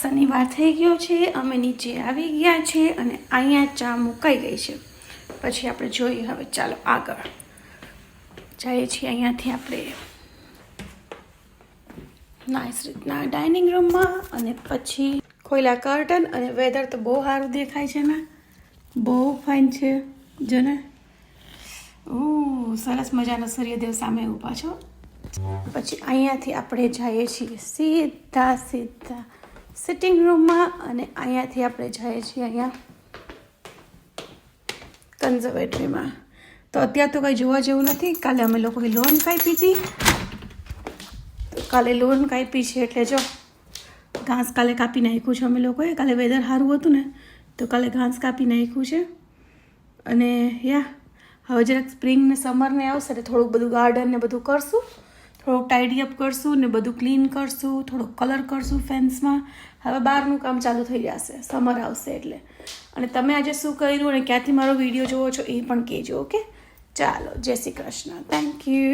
શનિવાર થઈ ગયો છે, અમે નીચે આવી ગયા છે અને અહીંયા ચા મુકાઈ ગઈ છે. પછી આપણે જોઈએ હવે ચાલો આગળ જઈએ છીએ. અહીંયાથી આપણે નાઇસ રીતના ડાઇનિંગ રૂમમાં અને પછી ખોલ્યા કર્ટન અને વેધર તો બહુ સારું દેખાય છે ને, બહુ ફાઇન છે જો ને. સરસ મજાનો સૂર્યદેવ સામે ઊભા છો. પછી અહીંયાથી આપણે જઈએ છીએ સીધા સિટિંગ રૂમમાં અને અહીંયાથી આપણે જઈએ છીએ અહીંયા કન્ઝર્વેટરીમાં. તો અત્યારે તો કંઈ જોવા જેવું નથી. કાલે અમે લોકોએ લોન કાપી હતી, તો કાલે લોન કાપી છે એટલે જો ઘાસ કાલે કાપી નાખ્યું છે અમે લોકોએ. કાલે વેધર સારું હતું ને તો કાલે ઘાસ કાપી નાખ્યું છે. અને હવે જરાક સ્પ્રિંગ ને સમર ને આવશે એટલે થોડુંક બધું ગાર્ડન ને બધું કરશું, થોડુંક ટાઈડી અપ કરશું ને બધું ક્લીન કરશું, થોડોક કલર કરશું ફેન્સમાં. હવે બહારનું કામ ચાલુ થઈ જશે સમર આવશે એટલે. અને તમે આજે શું કર્યું અને ક્યાંથી મારો વિડીયો જોવો છો એ પણ કહેજો. ઓકે, ચાલો, જય શ્રી કૃષ્ણ, થેન્ક યુ.